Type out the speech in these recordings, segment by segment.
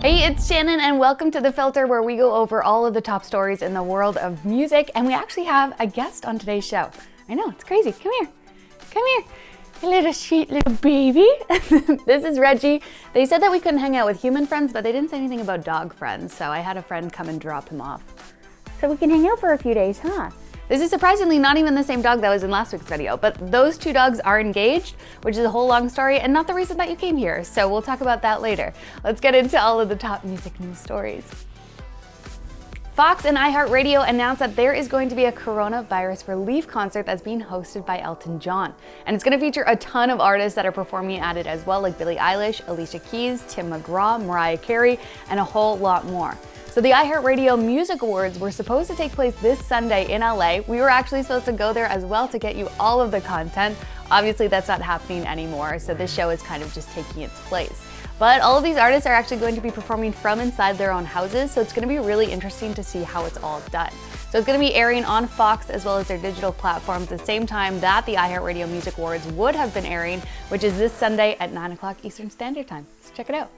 Hey, it's Shannon and welcome to The Filter, where we go over all of the top stories in the world of music, and we actually have a guest on today's show. I know, it's crazy. Come here. Come here. You little sweet little baby. This is Reggie. They said that we couldn't hang out with human friends, but they didn't say anything about dog friends, so I had a friend come and drop him off. So we can hang out for a few days, huh? This is surprisingly not even the same dog that was in last week's video, but those two dogs are engaged, which is a whole long story and not the reason that you came here, so we'll talk about that later. Let's get into all of the top music news stories. Fox and iHeartRadio announced that there is going to be a coronavirus relief concert that's being hosted by Elton John. And it's going to feature a ton of artists that are performing at it as well, like Billie Eilish, Alicia Keys, McGraw, Mariah Carey, and a whole lot more. So the iHeartRadio Music Awards were supposed to take place this Sunday in LA. We were actually supposed to go there as well to get you all of the content. Obviously that's not happening anymore, so this show is kind of just taking its place. But all of these artists are actually going to be performing from inside their own houses, so it's going to be really interesting to see how it's all done. So it's going to be airing on Fox as well as their digital platforms at the same time that the iHeartRadio Music Awards would have been airing, which is this Sunday at 9 o'clock Eastern Standard Time. So check it out.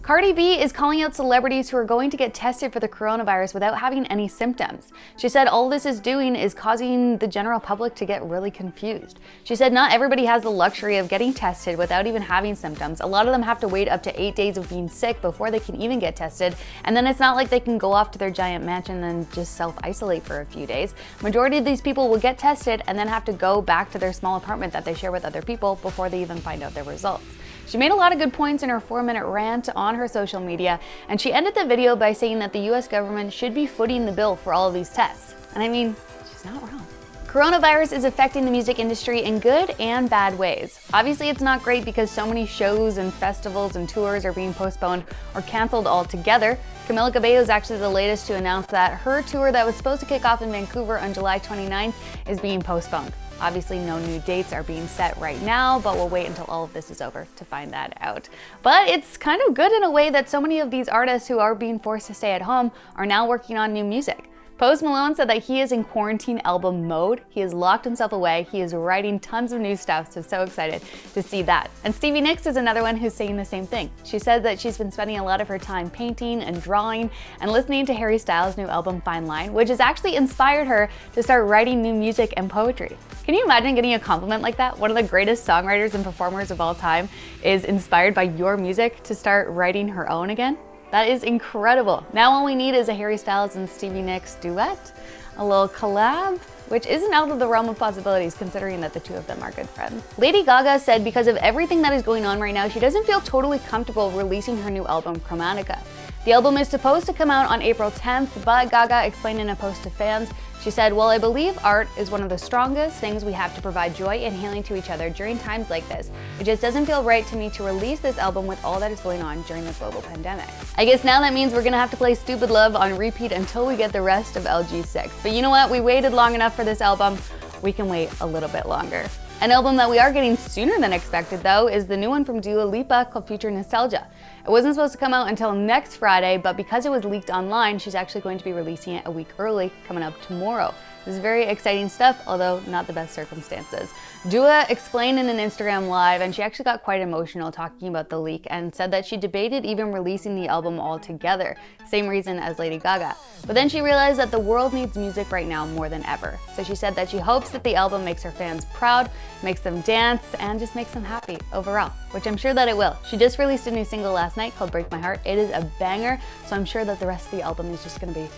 Cardi B is calling out celebrities who are going to get tested for the coronavirus without having any symptoms. She said all this is doing is causing the general public to get really confused. She said not everybody has the luxury of getting tested without even having symptoms. A lot of them have to wait up to 8 days of being sick before they can even get tested. And then it's not like they can go off to their giant mansion and just self-isolate for a few days. Majority of these people will get tested and then have to go back to their small apartment that they share with other people before they even find out their results. She made a lot of good points in her 4-minute rant on her social media, and she ended the video by saying that the US government should be footing the bill for all of these tests. And I mean, she's not wrong. Coronavirus is affecting the music industry in good and bad ways. Obviously, it's not great because so many shows and festivals and tours are being postponed or canceled altogether. Camila Cabello is actually the latest to announce that her tour that was supposed to kick off in Vancouver on July 29th is being postponed. Obviously, no new dates are being set right now, but we'll wait until all of this is over to find that out. But it's kind of good in a way that so many of these artists who are being forced to stay at home are now working on new music. Post Malone said that he is in quarantine album mode. He has locked himself away. He is writing tons of new stuff, so excited to see that. And Stevie Nicks is another one who's saying the same thing. She said that she's been spending a lot of her time painting and drawing and listening to Harry Styles' new album Fine Line, which has actually inspired her to start writing new music and poetry. Can you imagine getting a compliment like that? One of the greatest songwriters and performers of all time is inspired by your music to start writing her own again? That is incredible. Now all we need is a Harry Styles and Stevie Nicks duet, a little collab, which isn't out of the realm of possibilities considering that the two of them are good friends. Lady Gaga said because of everything that is going on right now, she doesn't feel totally comfortable releasing her new album, Chromatica. The album is supposed to come out on April 10th, but Gaga explained in a post to fans, she said, "Well, I believe art is one of the strongest things we have to provide joy and healing to each other during times like this. It just doesn't feel right to me to release this album with all that is going on during the global pandemic." I guess now that means we're gonna have to play Stupid Love on repeat until we get the rest of LG6. But you know what? We waited long enough for this album. We can wait a little bit longer. An album that we are getting sooner than expected, though, is the new one from Dua Lipa called Future Nostalgia. It wasn't supposed to come out until next Friday, but because it was leaked online, she's actually going to be releasing it a week early, coming up tomorrow. This is very exciting stuff, although not the best circumstances. Dua explained in an Instagram live, and she actually got quite emotional talking about the leak and said that she debated even releasing the album altogether, same reason as Lady Gaga. But then she realized that the world needs music right now more than ever. So she said that she hopes that the album makes her fans proud, makes them dance, and just makes them happy overall, which I'm sure that it will. She just released a new single last night called Break My Heart. It is a banger, so I'm sure that the rest of the album is just gonna be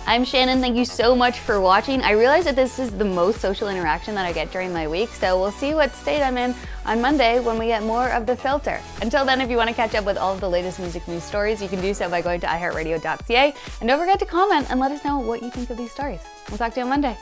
I'm Shannon, thank you so much for watching. I realize that this is the most social interaction that I get during my week, so we'll see what state I'm in on Monday when we get more of The Filter. Until then, if you want to catch up with all of the latest music news stories, you can do so by going to iHeartRadio.ca, and don't forget to comment and let us know what you think of these stories. We'll talk to you on Monday.